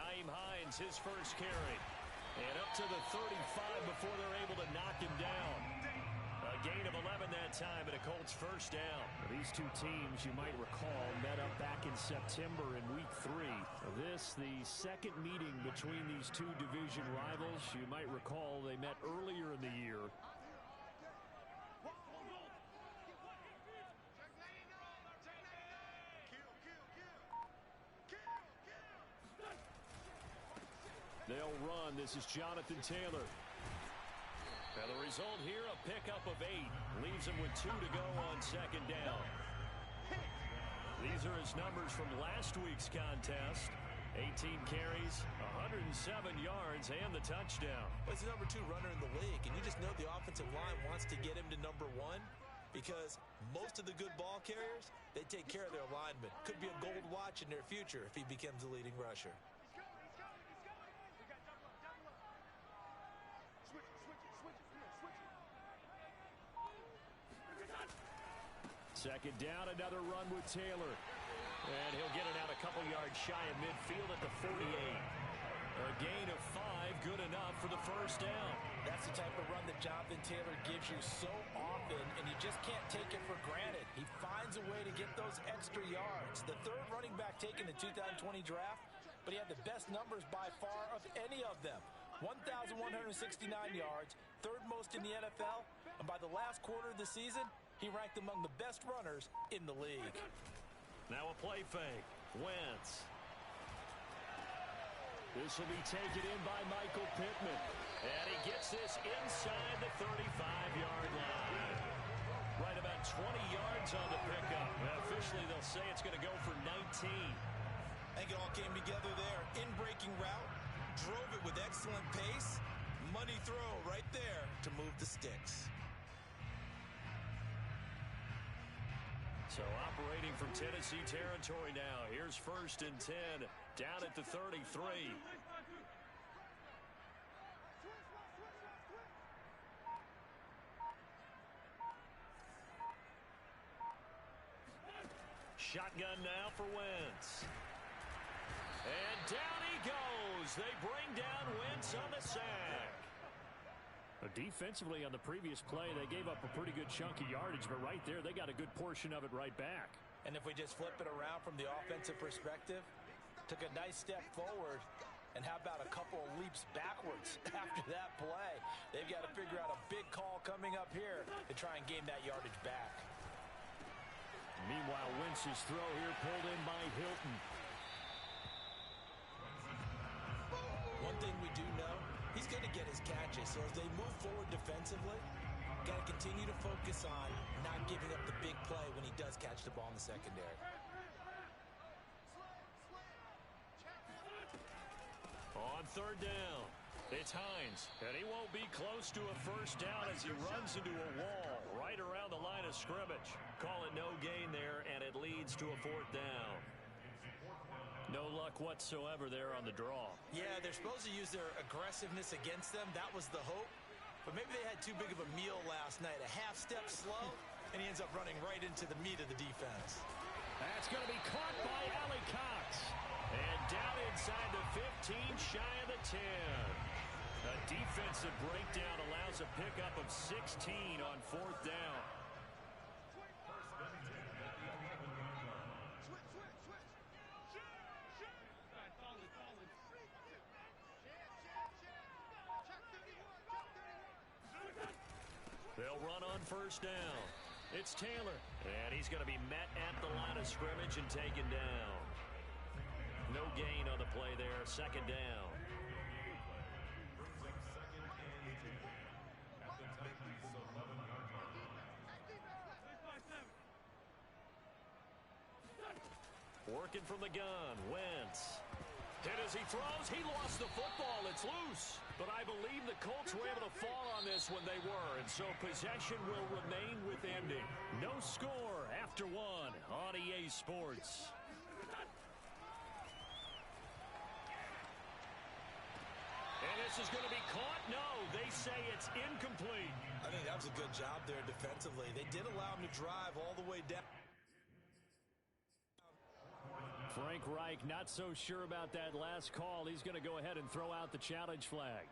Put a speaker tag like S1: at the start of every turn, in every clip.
S1: Nyheim Hines, his first carry. And up to the 35 before they're able to knock him down. A gain of 11 that time and a Colts first down.
S2: These two teams, you might recall, met up back in September in Week 3. This, the second meeting between these two division rivals. You might recall they met earlier in the year. They'll run. This is Jonathan Taylor.
S1: And the result here, a pickup of 8. Leaves him with 2 to go on second down. These are his numbers from last week's contest. 18 carries, 107 yards, and the touchdown.
S3: Well, he's the number 2 runner in the league, and you just know the offensive line wants to get him to number 1 because most of the good ball carriers, they take care of their linemen. Could be a gold watch in their future if he becomes the leading rusher.
S2: Second down, another run with Taylor.
S1: And he'll get it out a couple yards shy of midfield at the 48. A gain of 5, good enough for the first down.
S3: That's the type of run that Jonathan Taylor gives you so often, and you just can't take it for granted. He finds a way to get those extra yards. The third running back taken in the 2020 draft, but he had the best numbers by far of any of them. 1,169 yards, third most in the NFL, and by the last quarter of the season, he ranked among the best runners in the league.
S1: Now a play fake. Wentz.
S2: This will be taken in by Michael Pittman.
S1: And he gets this inside the 35-yard line. Right about 20 yards on the pickup. Now, officially, they'll say it's going to go for 19.
S3: I think it all came together there. In-breaking route, drove it with excellent pace. Money throw right there to move the sticks.
S1: So operating from Tennessee territory now. Here's 1st and 10 down at the 33. Shotgun now for Wentz. And down he goes. They bring down Wentz on the sack.
S2: Defensively on the previous play, they gave up a pretty good chunk of yardage, but right there, they got a good portion of it right back.
S3: And if we just flip it around from the offensive perspective, took a nice step forward, and how about a couple of leaps backwards after that play? They've got to figure out a big call coming up here to try and gain that yardage back.
S2: Meanwhile, Wentz's throw here pulled in by Hilton.
S3: One thing we do know, he's going to get his catches. So as they move forward defensively, got to continue to focus on not giving up the big play when he does catch the ball in the secondary.
S1: On 3rd down, it's Hines. And he won't be close to a first down as he runs into a wall right around the line of scrimmage. Call it no gain there, and it leads to a 4th down. No luck whatsoever there on the draw.
S3: Yeah, they're supposed to use their aggressiveness against them. That was the hope. But maybe they had too big of a meal last night. A half step slow, and he ends up running right into the meat of the defense.
S2: That's going to be caught by Allie Cox.
S1: And down inside the 15, shy of the 10. A defensive breakdown allows a pickup of 16 on 4th down. They'll run on 1st down. It's Taylor. And he's going to be met at the line of scrimmage and taken down. No gain on the play there. 2nd down. Working from the gun. Wentz. Hit as he throws. He lost the football. It's loose. But I believe the Colts were able to fall on this when they were. And so possession will remain with Indy. No score after 1 on EA Sports. And this is going to be caught. No, they say it's incomplete.
S3: I think that was a good job there defensively. They did allow him to drive all the way down.
S2: Frank Reich not so sure about that last call. He's going to go ahead and throw out the challenge flag.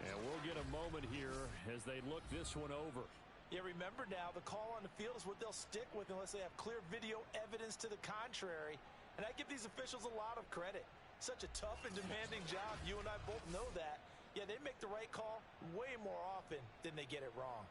S2: And we'll get a moment here as they look this one over.
S3: Yeah, remember now, the call on the field is what they'll stick with unless they have clear video evidence to the contrary. And I give these officials a lot of credit. Such a tough and demanding job. You and I both know that. Yeah, they make the right call way more often than they get it wrong.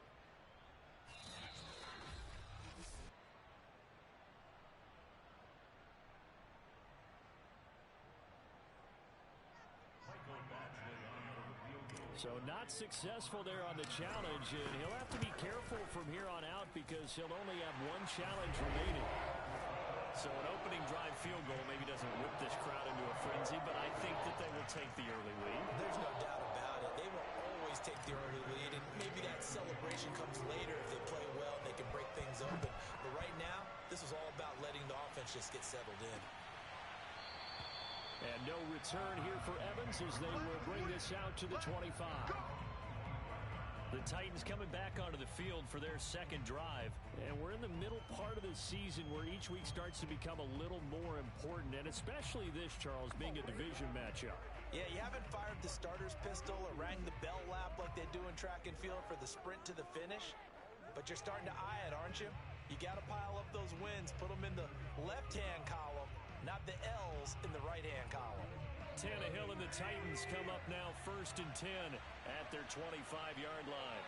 S2: So not successful there on the challenge, and he'll have to be careful from here on out because he'll only have one challenge remaining.
S1: So an opening drive field goal maybe doesn't whip this crowd into a frenzy, but I think that they will take the early lead.
S3: There's no doubt about it. They will always take the early lead, and maybe that celebration comes later if they play well and they can break things open. But right now, this is all about letting the offense just get settled in.
S2: And no return here for Evans as they will bring this out to the 25.
S1: The Titans coming back onto the field for their second drive.
S2: And we're in the middle part of the season where each week starts to become a little more important, and especially this, Charles, being a division matchup.
S3: Yeah, you haven't fired the starter's pistol or rang the bell lap like they do in track and field for the sprint to the finish. But you're starting to eye it, aren't you? You got to pile up those wins, put them in the left-hand column, not the L's in the right-hand column.
S1: Tannehill and the Titans come up now 1st and 10 at their 25-yard line.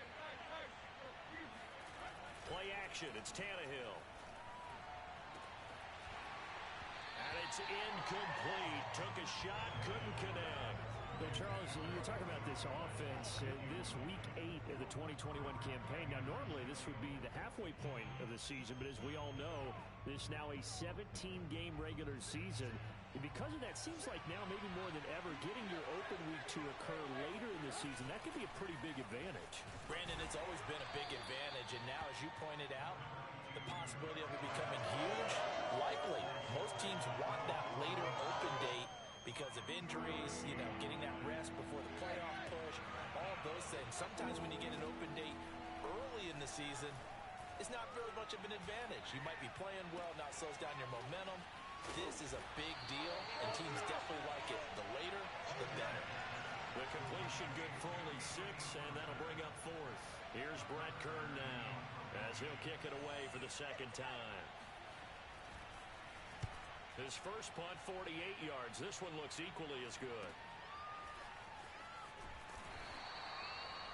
S1: Play action. It's Tannehill. And it's incomplete. Took a shot, couldn't connect.
S2: Well, Charles, you're talking about this offense in this Week 8 of the 2021 campaign. Now, normally this would be the halfway point of the season, but as we all know, this is now a 17-game regular season. And because of that, seems like now maybe more than ever, getting your open week to occur later in the season, that could be a pretty big advantage.
S3: Brandon, it's always been a big advantage, and now, as you pointed out, the possibility of it becoming huge, likely. Most teams want that later open date because of injuries, you know, getting that rest before the playoff push, all of those things. Sometimes when you get an open date early in the season, it's not very much of an advantage. You might be playing well, now it slows down your momentum. This is a big deal, and teams definitely like it. The later, the better.
S1: The completion good for only 6, and that'll bring up 4th. Here's Brett Kern now as he'll kick it away for the second time. His first punt, 48 yards. This one looks equally as good.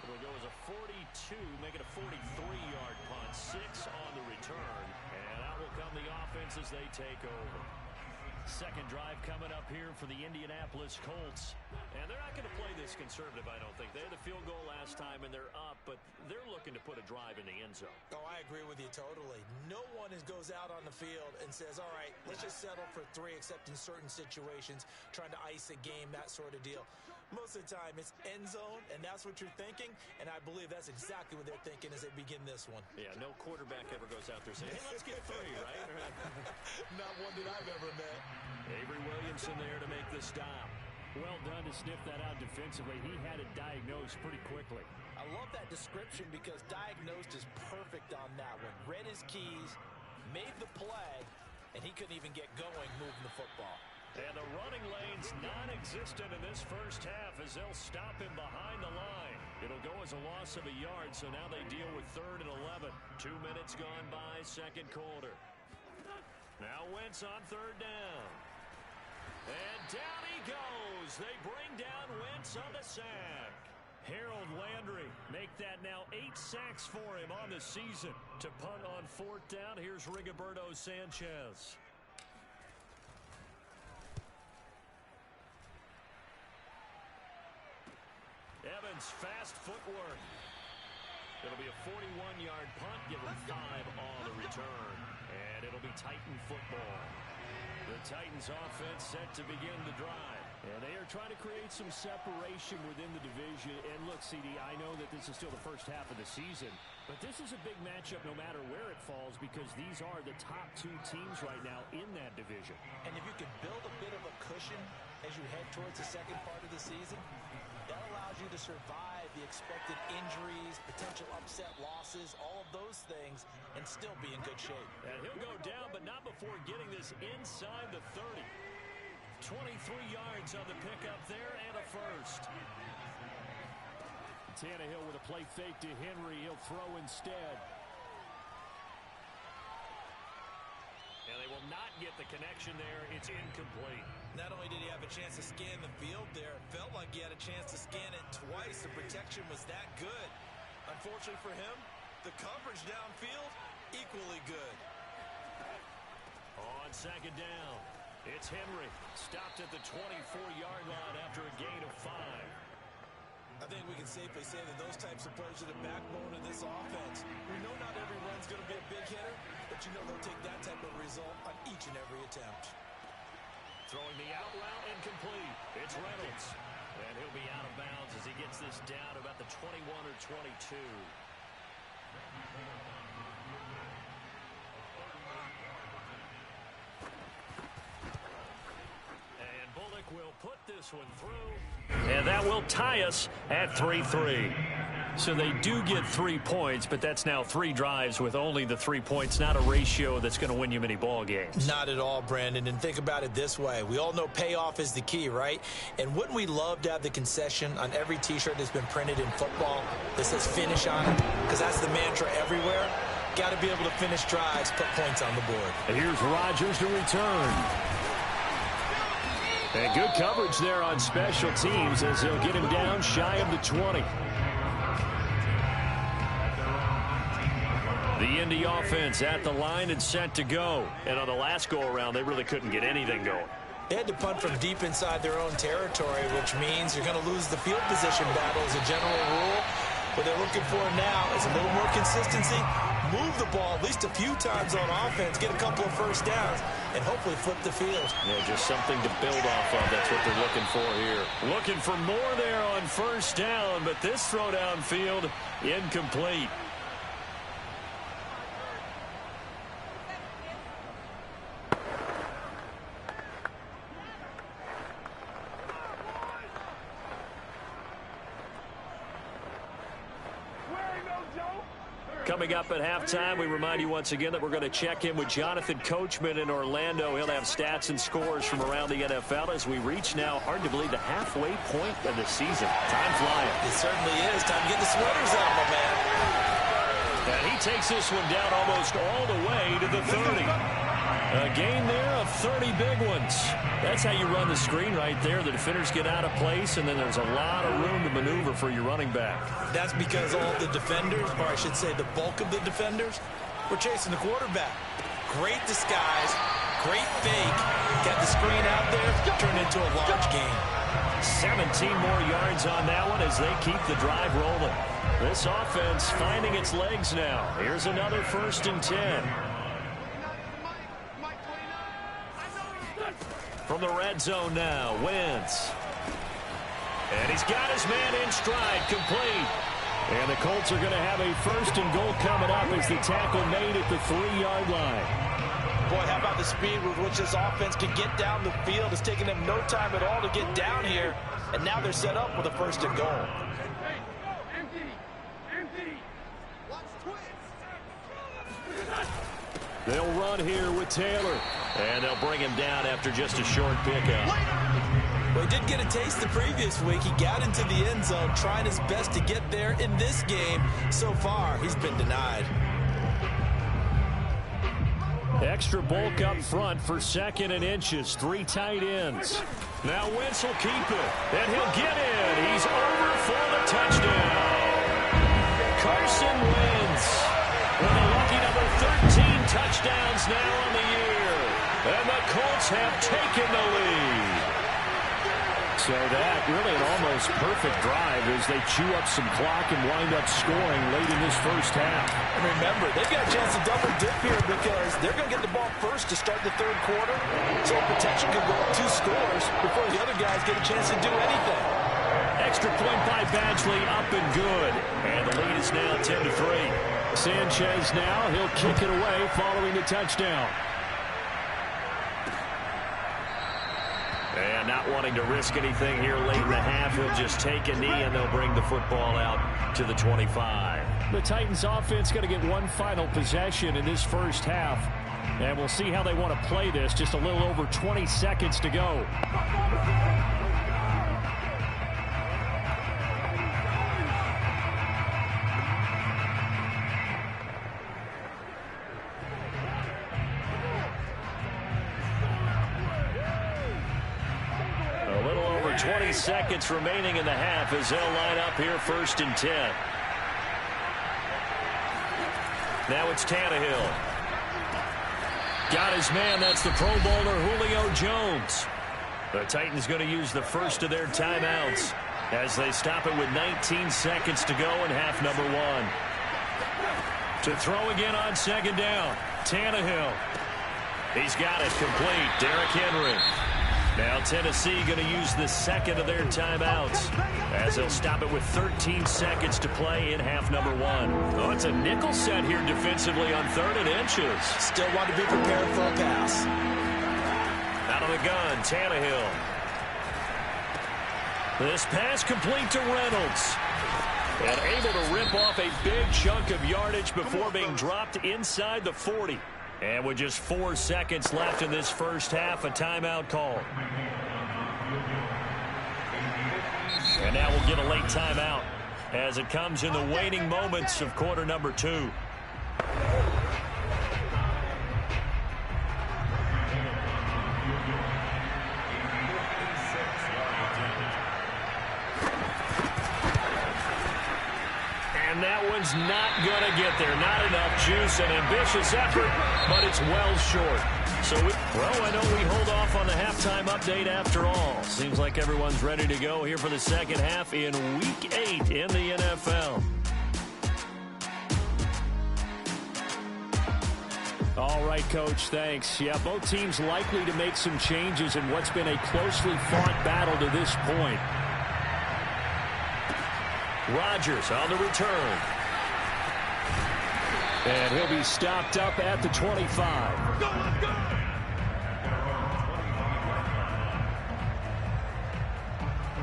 S1: It'll go as a 42, make it a 43-yard punt. 6 on the return. And out will come the offense as they take over. Second drive coming up here for the Indianapolis Colts. And they're not going to play this conservative, I don't think. They had the field goal last time, and they're up, but they're looking to put a drive in the end zone.
S3: Oh, I agree with you totally. No one goes out on the field and says, all right, let's just settle for 3, except in certain situations, trying to ice a game, that sort of deal. Most of the time, it's end zone, and that's what you're thinking, and I believe that's exactly what they're thinking as they begin this one.
S1: Yeah, no quarterback ever goes out there saying, hey, let's get 3, right?
S3: Not one that I've ever met.
S1: Avery Williamson there to make the stop.
S2: Well done to sniff that out defensively. He had it diagnosed pretty quickly.
S3: I love that description because diagnosed is perfect on that one. Read his keys, made the play, and he couldn't even get going moving the football.
S1: And the running lane's non-existent in this first half as they'll stop him behind the line. It'll go as a loss of a yard, so now they deal with 3rd and 11. 2 minutes gone by, second quarter. Now Wentz on 3rd down. And down he goes. They bring down Wentz on the sack. Harold Landry make that now 8 sacks for him on the season. To punt on 4th down, here's Rigoberto Sanchez. Evans, fast footwork. It'll be a 41-yard punt, give him 5 on the return. And it'll be Titan football. The Titans offense set to begin the drive. And they are trying to create some separation within the division. And look, CD, I know that this is still the first half of the season, but this is a big matchup no matter where it falls because these are the top 2 teams right now in that division.
S3: And if you can build a bit of a cushion as you head towards the second part of the season, That allows you to survive the expected injuries, potential upset losses, all of those things, and still be in good shape.
S1: And he'll go down, but not before getting this inside the 30. 23 yards on the pickup there and a first.
S2: Tannehill with a play fake to Henry. He'll throw instead.
S1: And they will not get the connection there. It's incomplete.
S3: Not only did he have a chance to scan the field there, it felt like he had a chance to scan it twice. The protection was that good. Unfortunately for him, the coverage downfield, equally good.
S1: On second down, it's Henry. Stopped at the 24-yard line after a gain of 5.
S3: I think we can safely say that those types of players are the backbone of this offense. We know not every run's going to be a big hitter, but you know they'll take that type of result on each and every attempt.
S1: Throwing the out route incomplete. It's Reynolds. And he'll be out of bounds as he gets this down about the 21 or 22. And Bullock will put this one through. And that will tie us at 3-3. So they do get 3 points, but that's now 3 drives with only the 3 points, not a ratio that's going to win you many ball games.
S3: Not at all, Brandon. And think about it this way. We all know payoff is the key, right? And wouldn't we love to have the concession on every T-shirt that's been printed in football that says finish on it? Because that's the mantra everywhere. Got to be able to finish drives, put points on the board.
S2: And here's Rodgers to return. And good coverage there on special teams as they'll get him down shy of the 20. The Indy offense at the line and set to go. And on the last go-around, they really couldn't get anything going.
S3: They had to punt from deep inside their own territory, which means you're going to lose the field position battle as a general rule. What they're looking for now is a little more consistency, move the ball at least a few times on offense, get a couple of first downs, and hopefully flip the field.
S1: Yeah, just something to build off of. That's what they're looking for here. Looking for more there on first down, but this throw downfield, incomplete. Coming up at halftime, we remind you once again that we're going to check in with Jonathan Coachman in Orlando. He'll have stats and scores from around the NFL as we reach now, hard to believe, the halfway point of the season. Time flying.
S3: It certainly is. Time to get the sweaters out, my man.
S1: And he takes this one down almost all the way to the 30. A gain there of 30 big ones. That's how you run the screen right there. The defenders get out of place, and then there's a lot of room to maneuver for your running back.
S3: That's because all the defenders, or I should say the bulk of the defenders, were chasing the quarterback. Great disguise, great fake. Got the screen out there, turned into a large gain.
S1: 17 more yards on that one as they keep the drive rolling. This offense finding its legs now. Here's another 1st and 10. From the red zone now, Wentz. And he's got his man in stride, complete. And the Colts are going to have a 1st and goal coming up as the tackle made at the 3-yard line.
S3: Boy, how about the speed with which this offense can get down the field? It's taking them no time at all to get down here. And now they're set up with a 1st and goal.
S1: They'll run here with Taylor. And they'll bring him down after just a short pickup.
S3: Well, he did get a taste the previous week. He got into the end zone, trying his best to get there in this game. So far, he's been denied.
S1: Extra bulk up front for 2nd and inches. 3 tight ends. Now Wentz will keep it. And he'll get in. He's over for the touchdown. Carson Wentz with a lucky number 13 touchdowns now on the year. And the Colts have taken the lead. So that really an almost perfect drive as they chew up some clock and wind up scoring late in this first half.
S3: And remember, they've got a chance to double dip here because they're going to get the ball first to start the 3rd quarter. So potential could go up 2 scores before the other guys get a chance to do anything.
S1: Extra point by Badgley, up and good. And the lead is now 10-3. Sanchez now, he'll kick it away following the touchdown. And not wanting to risk anything here late in the half, he'll just take a knee and they'll bring the football out to the 25.
S2: The Titans offense going to get one final possession in this first half. And we'll see how they want to play this. Just a little over 20 seconds to go.
S1: A little over 20 seconds remaining in the half as they'll line up here 1st and 10. Now it's Tannehill. Got his man. That's the Pro Bowler Julio Jones. The Titans going to use the first of their timeouts as they stop it with 19 seconds to go in half number 1. To throw again on 2nd down. Tannehill. He's got it complete. Derrick Henry. Now Tennessee going to use the second of their timeouts as they'll stop it with 13 seconds to play in half number 1. Oh, it's a nickel set here defensively on 3rd and inches.
S3: Still want to be prepared for a pass.
S1: Out of the gun, Tannehill. This pass complete to Reynolds. And able to rip off a big chunk of yardage before being dropped inside the 40. And with just 4 seconds left in this first half, a timeout call. And now we'll get a late timeout as it comes in the waning moments of quarter number 2. And that one's not going to get there. Not enough juice, an ambitious effort, but it's well short. So, I know we hold off on the halftime update after all. Seems like everyone's ready to go here for the second half in Week 8 in the NFL.
S2: All right, Coach, thanks. Yeah, both teams likely to make some changes in what's been a closely fought battle to this point.
S1: Rodgers on the return.
S2: And he'll be stopped up at the 25.
S4: Go, let's go!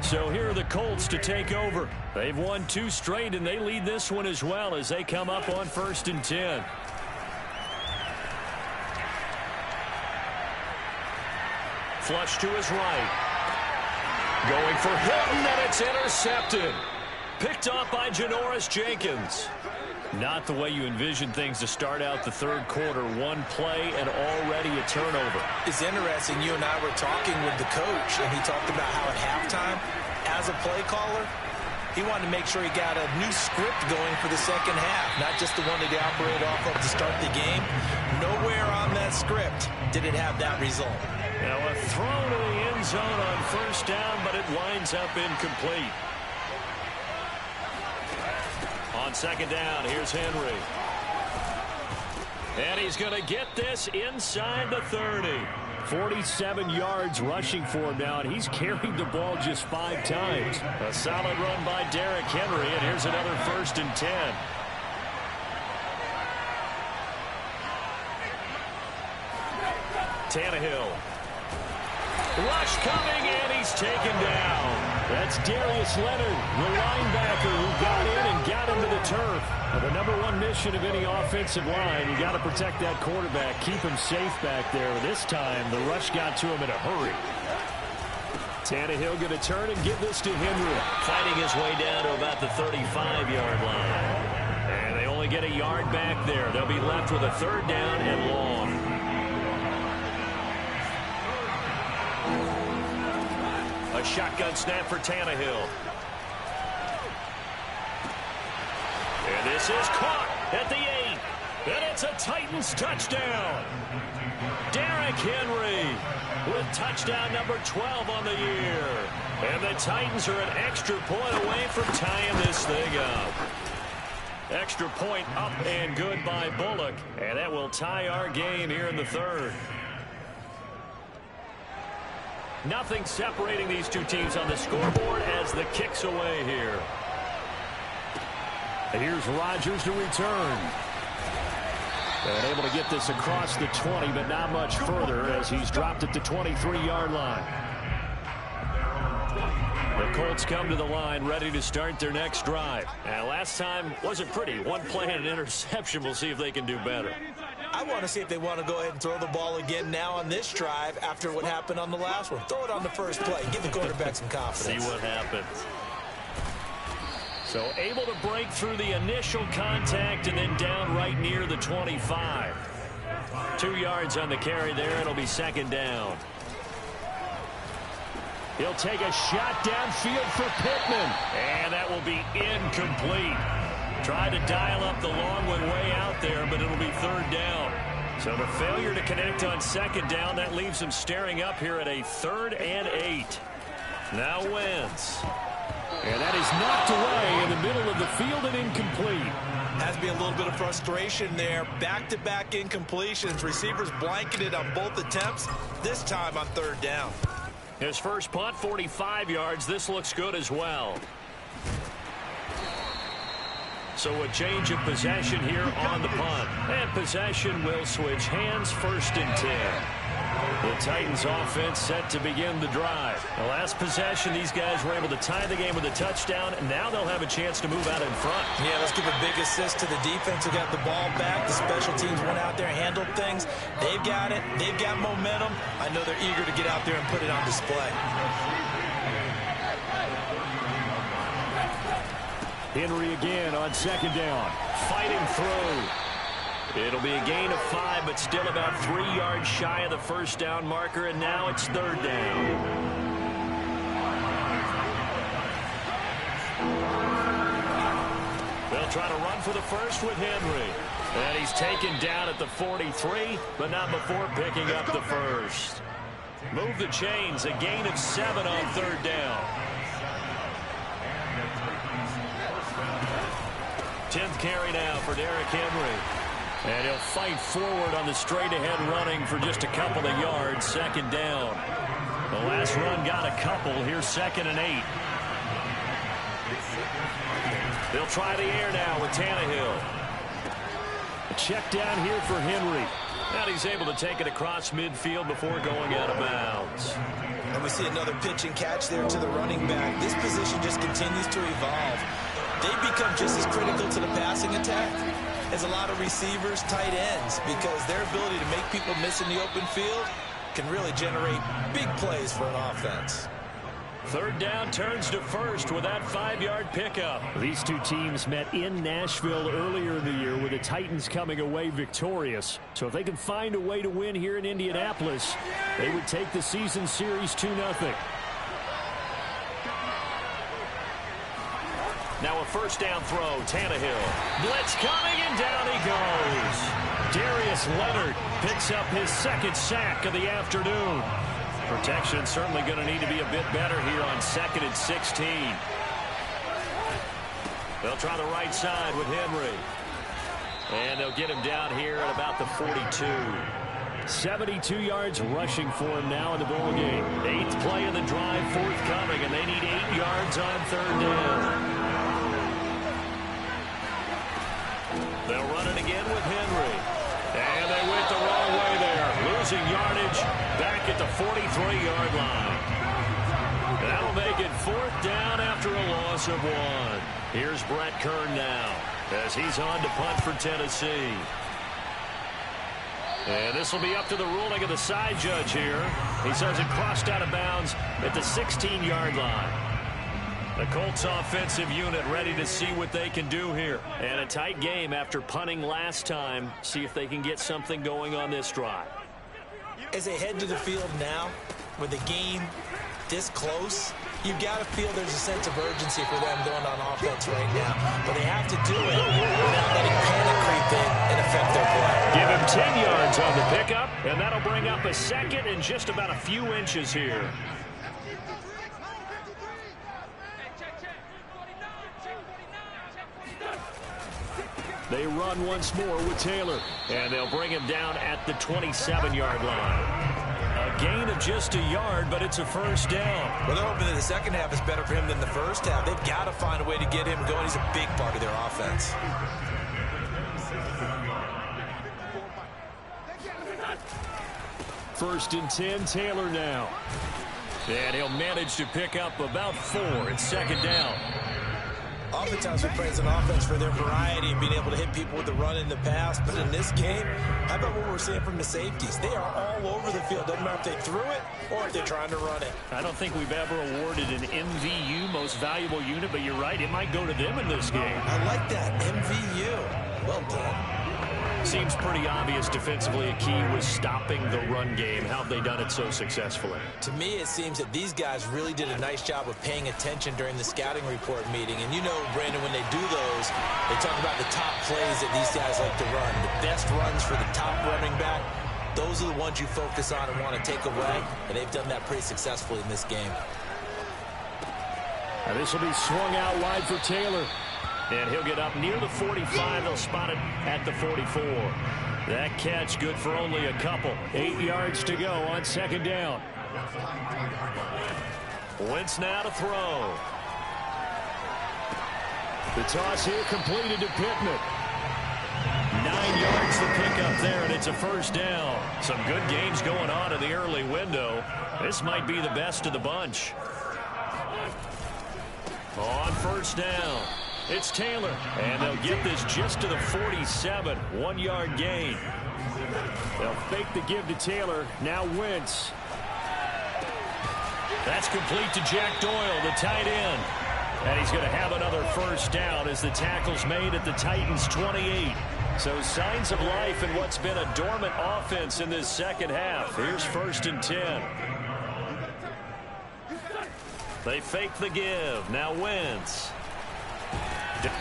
S1: So here are the Colts to take over. They've won 2 straight, and they lead this one as well as they come up on 1st and 10. Flush to his right. Going for Hilton, and it's intercepted. Picked off by Janoris Jenkins. Not the way you envision things to start out the third quarter. One play and already a turnover.
S3: It's interesting. You and I were talking with the coach, and he talked about how at halftime, as a play caller, he wanted to make sure he got a new script going for the second half, not just the one that he operated off of to start the game. Nowhere on that script did it have that result.
S1: Now a throw to the end zone on 1st down, but it winds up incomplete. On 2nd down, here's Henry. And he's going to get this inside the 30.
S2: 47 yards rushing for him now, and he's carried the ball just 5 times.
S1: A solid run by Derrick Henry, and here's another 1st and 10. Tannehill. Rush coming, and he's taken down.
S2: That's Darius Leonard, the linebacker who got in and got into the turf. The number 1 mission of any offensive line, you got to protect that quarterback, keep him safe back there. This time, the rush got to him in a hurry. Tannehill going to turn and give this to Henry.
S1: Fighting his way down to about the 35-yard line. And they only get a yard back there. They'll be left with a 3rd down and long. A shotgun snap for Tannehill. And this is caught at the 8. And it's a Titans touchdown. Derrick Henry with touchdown number 12 on the year. And the Titans are an extra point away from tying this thing up. Extra point up and good by Bullock. And that will tie our game here in the 3rd. Nothing separating these two teams on the scoreboard as the kick's away here.
S2: Here's Rodgers to return. And able to get this across the 20, but not much further as he's dropped at the 23-yard line. The Colts come to the line ready to start their next drive. And last time wasn't pretty. One play and an interception. We'll see if they can do better.
S3: I want to see if they want to go ahead and throw the ball again now on this drive after what happened on the last one. Throw it on the first play. Give the quarterback some confidence.
S2: See what happens. So able to break through the initial contact and then down right near the 25. 2 yards on the carry there. It'll be second down. He'll take a shot downfield for Pittman. And that will be incomplete. Tried to dial up the long one way out there, but it'll be third down. So the failure to connect on second down, that leaves him staring up here at a 3rd and 8. Now Wentz. And that is knocked away in the middle of the field and incomplete.
S3: Has to be a little bit of frustration there. Back-to-back incompletions. Receivers blanketed on both attempts, this time on 3rd down.
S2: His first punt, 45 yards. This looks good as well. So a change of possession here on the punt. And possession will switch hands, 1st and 10. The Titans offense set to begin the drive. The last possession, these guys were able to tie the game with a touchdown, and now they'll have a chance to move out in front.
S3: Yeah, let's give a big assist to the defense who got the ball back. The special teams went out there, handled things. They've got it. They've got momentum. I know they're eager to get out there and put it on display.
S2: Henry again on second down. Fighting through. It'll be a gain of 5, but still about 3 yards shy of the first down marker, and now it's 3rd down. They'll try to run for the first with Henry. And he's taken down at the 43, but not before picking up the first. Move the chains, a gain of 7 on 3rd down. 10th carry now for Derrick Henry. And he'll fight forward on the straight-ahead running for just a couple of yards. 2nd down. The last run got a couple. Here's 2nd and 8. They'll try the air now with Tannehill. A check down here for Henry. And he's able to take it across midfield before going out of bounds.
S3: And we see another pitch and catch there to the running back. This position just continues to evolve. They become just as critical to the passing attack as a lot of receivers, tight ends, because their ability to make people miss in the open field can really generate big plays for an offense.
S2: 3rd down turns to 1st with that 5-yard pickup. These two teams met in Nashville earlier in the year with the Titans coming away victorious. So if they can find a way to win here in Indianapolis, they would take the season series 2-0. Now a 1st down throw, Tannehill. Blitz coming, and down he goes. Darius Leonard picks up his 2nd sack of the afternoon. Protection certainly going to need to be a bit better here on 2nd and 16. They'll try the right side with Henry. And they'll get him down here at about the 42. 72 yards rushing for him now in the ball game. 8th play of the drive forthcoming, and they need 8 yards on 3rd down. They'll run it again with Henry. And they went the wrong way there. Losing yardage back at the 43-yard line. That'll make it 4th down after a loss of 1. Here's Brett Kern now as he's on to punt for Tennessee. And this will be up to the ruling of the side judge here. He says it crossed out of bounds at the 16-yard line. The Colts offensive unit ready to see what they can do here. And a tight game after punting last time. See if they can get something going on this drive.
S3: As they head to the field now, with the game this close, you've got to feel there's a sense of urgency for them going on offense right now. But they have to do it without letting panic creep in and affect their play.
S2: Give him 10 yards on the pickup, and that'll bring up a 2nd and just about a few inches here. They run once more with Taylor, and they'll bring him down at the 27-yard line. A gain of just a yard, but it's a 1st down.
S3: Well, they're hoping that the second half is better for him than the first half. They've got to find a way to get him going. He's a big part of their offense.
S2: First and 10, Taylor now. And he'll manage to pick up about 4. It's second down.
S3: Oftentimes we praise an offense for their variety and being able to hit people with the run in the pass. But in this game, how about what we're seeing from the safeties? They are all over the field. Doesn't matter if they threw it or if they're trying to run it.
S2: I don't think we've ever awarded an MVU, most valuable unit, but you're right. It might go to them in this game.
S3: I like that. MVU. Well done.
S2: Seems pretty obvious defensively a key was stopping the run game. How have they done it so successfully?
S3: To me, it seems that these guys really did a nice job of paying attention during the scouting report meeting. And you know, Brandon, when they do those, they talk about the top plays that these guys like to run. The best runs for the top running back, those are the ones you focus on and want to take away. And they've done that pretty successfully in this game.
S2: Now this will be swung out wide for Taylor. And he'll get up near the 45. They'll spot it at the 44. That catch good for only a couple. 8 yards to go on second down. Wentz now to throw. The toss here completed to Pittman. 9 yards to pick up there, and it's a first down. Some good games going on in the early window. This might be the best of the bunch. On first down, it's Taylor, and they'll get this just to the 47, 1-yard gain. They'll fake the give to Taylor. Now Wentz. That's complete to Jack Doyle, the tight end. And he's going to have another first down as the tackle's made at the Titans' 28. So signs of life in what's been a dormant offense in this second half. Here's 1st and 10. They fake the give. Now Wentz.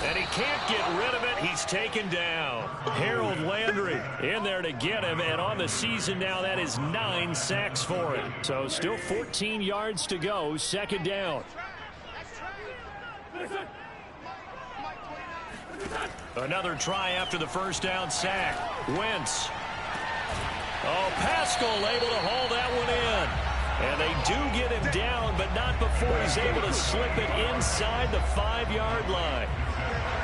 S2: And he can't get rid of it. He's taken down. Harold Landry in there to get him. And on the season now, that is 9 sacks for him. So still 14 yards to go. Second down. Another try after the first down sack. Wentz. Oh, Pascal able to haul that one in. And they do get him down, but not before he's able to slip it inside the 5-yard line.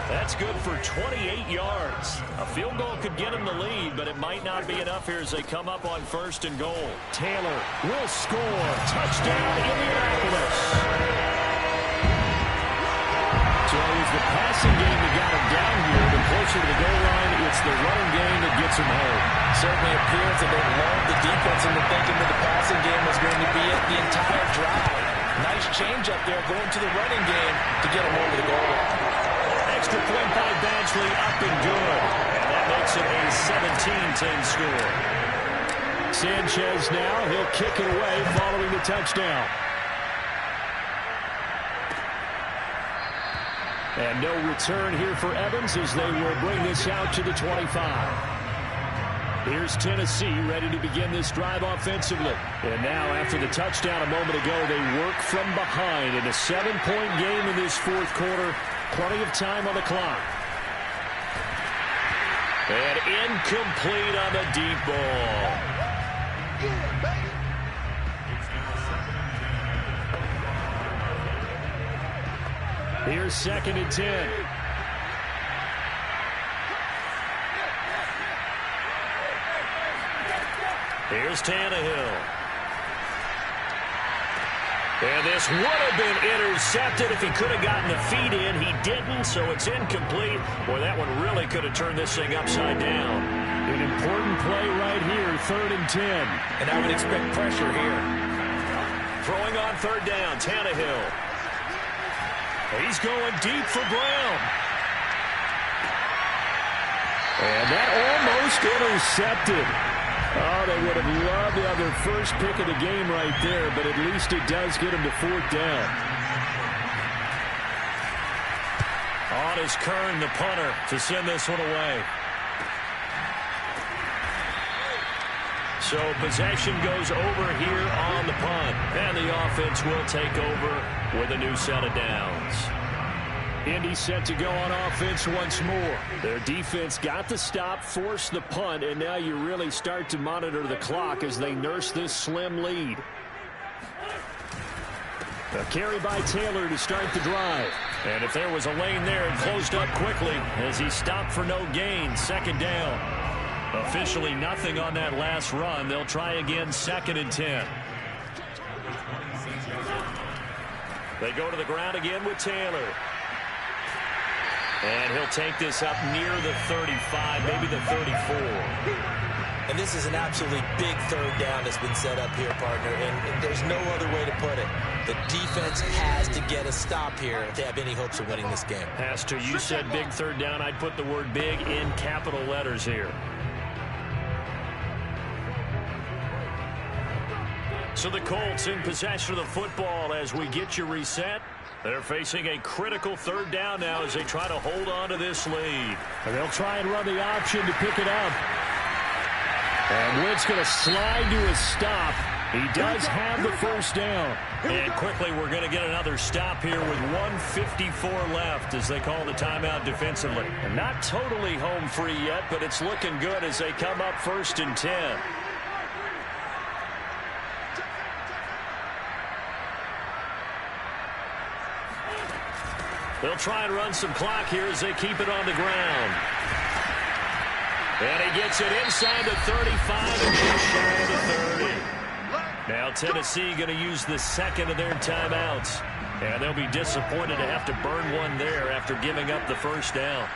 S2: That's good for 28 yards. A field goal could get him the lead, but it might not be enough here as they come up on 1st and goal. Taylor will score. Touchdown, Indianapolis. So it was the passing game that got him down here. The closer to the goal line, it's the running game that gets him home.
S3: Certainly appears that they loved the defense into thinking that the passing game was going to be it the entire drive. Nice change up there going to the running game to get him over the goal line.
S2: Extra point by Badgley, up and good. And that makes it a 17-10 score. Sanchez now, he'll kick it away following the touchdown. And no return here for Evans as they will bring this out to the 25. Here's Tennessee ready to begin this drive offensively. And now after the touchdown a moment ago, they work from behind in a 7-point game in this 4th quarter. Plenty of time on the clock. And incomplete on the deep ball. Here's 2nd and 10. Here's Tannehill. And this would have been intercepted if he could have gotten the feet in. He didn't, so it's incomplete. Boy, that one really could have turned this thing upside down. An important play right here, 3rd and 10.
S3: And I would expect pressure here.
S2: Throwing on 3rd down, Tannehill. He's going deep for Brown. And that almost intercepted. Oh, they would have loved to have their first pick of the game right there, but at least it does get them to 4th down. On is Kern, the punter, to send this one away. So possession goes over here on the punt, and the offense will take over with a new set of downs. Indy set to go on offense once more. Their defense got the stop, forced the punt, and now you really start to monitor the clock as they nurse this slim lead. A carry by Taylor to start the drive. And if there was a lane there, it closed up quickly as he stopped for no gain. 2nd down. Officially nothing on that last run. They'll try again, 2nd and 10.
S1: They go to the ground again with Taylor. And he'll take this up near the 35, maybe the 34.
S3: And this is an absolutely big third down that's been set up here, partner. And there's no other way to put it. The defense has to get a stop here if they have any hopes of winning this game.
S2: Pastor, you said big third down. I'd put the word big in capital letters here. So the Colts in possession of the football as we get you reset. They're facing a critical third down now as they try to hold on to this lead. And they'll try and run the option to pick it up. And Wentz going to slide to a stop. He does have the first down. And quickly we're going to get another stop here with 1:54 left as they call the timeout defensively. And not totally home free yet, but it's looking good as they come up 1st and 10. They'll try and run some clock here as they keep it on the ground. And he gets it inside the 35 and just shy of the 30. Now Tennessee going to use the second of their timeouts. And they'll be disappointed to have to burn one there after giving up the first down.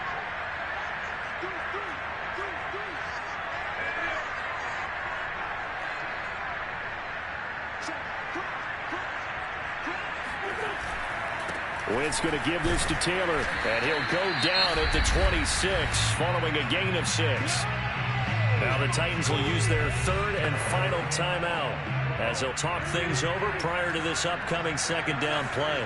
S2: Wentz going to give this to Taylor, and he'll go down at the 26 following a gain of 6. Now the Titans will use their third and final timeout as they'll talk things over prior to this upcoming second down play.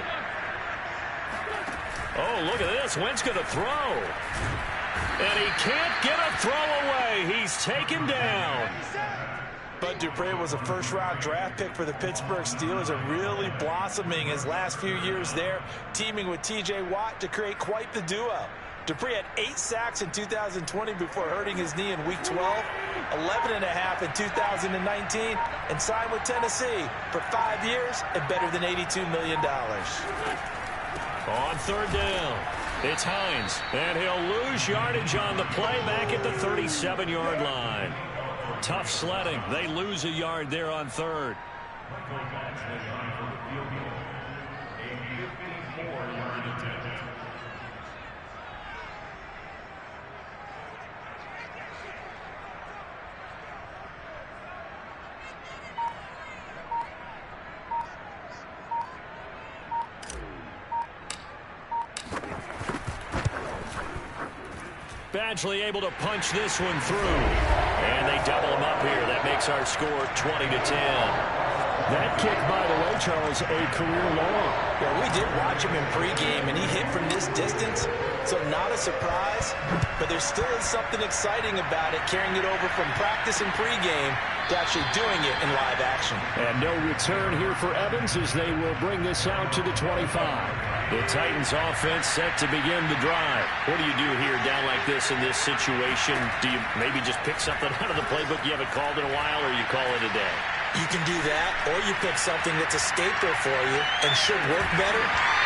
S2: Oh, look at this. Wentz going to throw. And he can't get a throw away. He's taken down.
S3: Bud Dupree was a first-round draft pick for the Pittsburgh Steelers and really blossoming his last few years there, teaming with T.J. Watt to create quite the duo. Dupree had 8 sacks in 2020 before hurting his knee in Week 12, 11.5 in 2019, and signed with Tennessee for 5 years and better than $82 million.
S2: On third down, it's Hines, and he'll lose yardage on the play back at the 37-yard line. Tough sledding. They lose a yard there on third. Badgley able to punch this one through. And they double him up here. That makes our score 20-10. That kick, by the way, Charles, a career long.
S3: Yeah, we did watch him in pregame, and he hit from this distance, so not a surprise. But there still is something exciting about it, carrying it over from practice and pregame to actually doing it in live action.
S2: And no return here for Evans as they will bring this out to the 25. The Titans offense set to begin the drive. What do you do here down like this in this situation? Do you maybe just pick something out of the playbook you haven't called in a while, or you call it a day?
S3: You can do that, or you pick something that's a scapegoat for you and should work better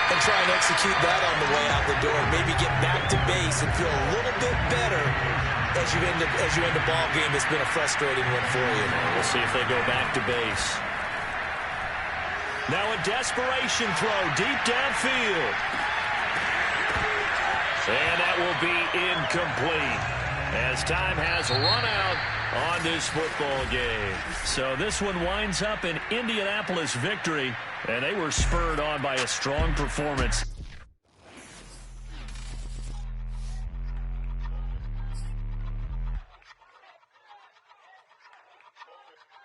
S3: and try and execute that on the way out the door. Maybe get back to base and feel a little bit better as you end the ball game. It's been a frustrating one for you.
S2: We'll see if they go back to base. Now a desperation throw deep downfield. And that will be incomplete as time has run out on this football game. So this one winds up an Indianapolis victory, and they were spurred on by a strong performance